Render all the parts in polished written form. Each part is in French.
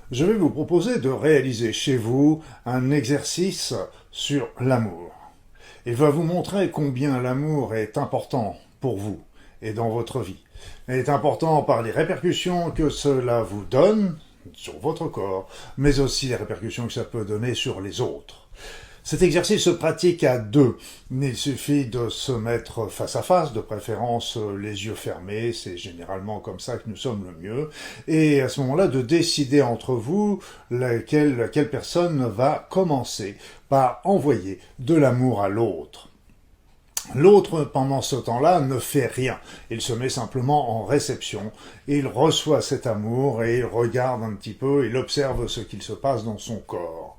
Je vais vous proposer de réaliser chez vous un exercice sur l'amour. Il va vous montrer combien l'amour est important pour vous et dans votre vie. Il est important par les répercussions que cela vous donne sur votre corps, mais aussi les répercussions que ça peut donner sur les autres. Cet exercice se pratique à deux. Il suffit de se mettre face à face, de préférence les yeux fermés, c'est généralement comme ça que nous sommes le mieux, et à ce moment-là de décider entre vous laquelle personne va commencer par envoyer de l'amour à l'autre. L'autre, pendant ce temps-là, ne fait rien. Il se met simplement en réception. Il reçoit cet amour et il regarde un petit peu, il observe ce qu'il se passe dans son corps.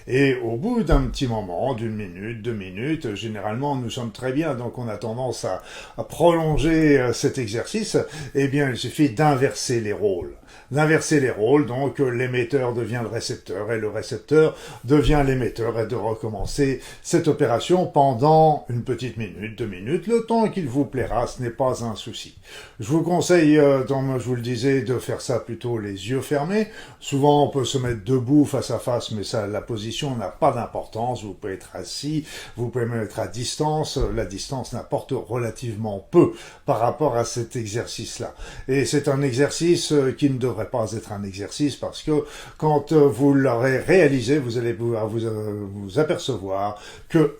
Et au bout d'un petit moment, d'une minute, 2 minutes, généralement nous sommes très bien, donc on a tendance à prolonger cet exercice, eh bien il suffit d'inverser les rôles. D'inverser les rôles, donc l'émetteur devient le récepteur et le récepteur devient l'émetteur et de recommencer cette opération pendant une petite minute, 2 minutes, le temps qu'il vous plaira, ce n'est pas un souci. Je vous conseille, comme je vous le disais, de faire ça plutôt les yeux fermés. Souvent on peut se mettre debout face à face, mais ça, la position n'a pas d'importance. Vous pouvez être assis, vous pouvez même être à distance. La distance n'apporte relativement peu par rapport à cet exercice-là. Et c'est un exercice qui ne devrait pas être un exercice parce que quand vous l'aurez réalisé, vous allez pouvoir vous apercevoir que,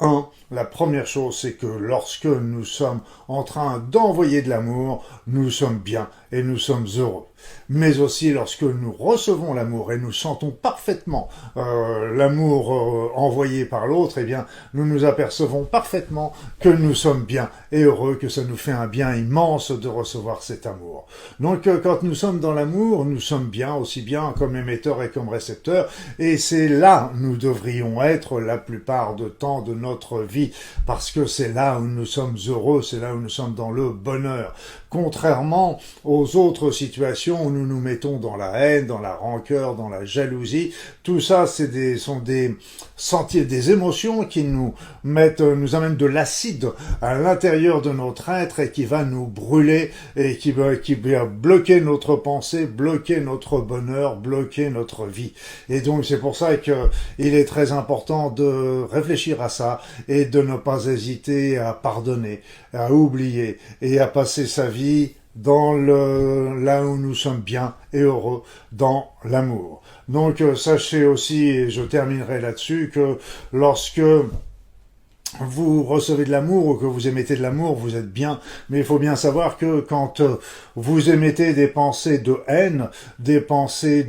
la première chose, c'est que lorsque nous sommes en train d'envoyer de l'amour, nous sommes bien et nous sommes heureux. Mais aussi lorsque nous recevons l'amour et nous sentons parfaitement l'amour envoyé par l'autre, eh bien, nous nous apercevons parfaitement que nous sommes bien et heureux, que ça nous fait un bien immense de recevoir cet amour. Donc, quand nous sommes dans l'amour, nous sommes bien, aussi bien comme émetteur et comme récepteur, et c'est là où nous devrions être la plupart du temps de notre vie, parce que c'est là où nous sommes heureux, c'est là où nous sommes dans le bonheur. Contrairement aux autres situations où nous nous mettons dans la haine, dans la rancœur, dans la jalousie, tout ça sont des sentiers, des émotions qui nous amènent de l'acide à l'intérieur de notre être et qui va nous brûler et qui va bloquer notre pensée, bloquer notre bonheur, bloquer notre vie. Et donc c'est pour ça qu'il est très important de réfléchir à ça et de ne pas hésiter à pardonner, à oublier et à passer sa vie là où nous sommes bien et heureux, dans l'amour. Donc sachez aussi, et je terminerai là-dessus, que lorsque vous recevez de l'amour ou que vous émettez de l'amour, vous êtes bien, mais il faut bien savoir que quand vous émettez des pensées de haine, des pensées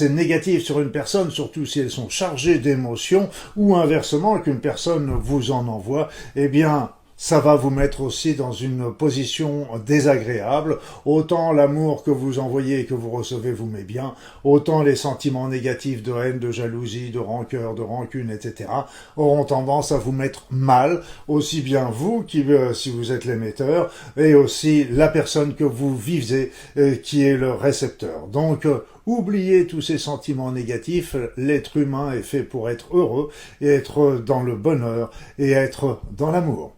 négatives sur une personne, surtout si elles sont chargées d'émotions, ou inversement qu'une personne vous en envoie, eh bien ça va vous mettre aussi dans une position désagréable. Autant l'amour que vous envoyez et que vous recevez vous met bien, autant les sentiments négatifs de haine, de jalousie, de rancœur, de rancune, etc. auront tendance à vous mettre mal, aussi bien vous, si vous êtes l'émetteur, et aussi la personne que vous vivez, qui est le récepteur. Donc, oubliez tous ces sentiments négatifs, l'être humain est fait pour être heureux, et être dans le bonheur, et être dans l'amour.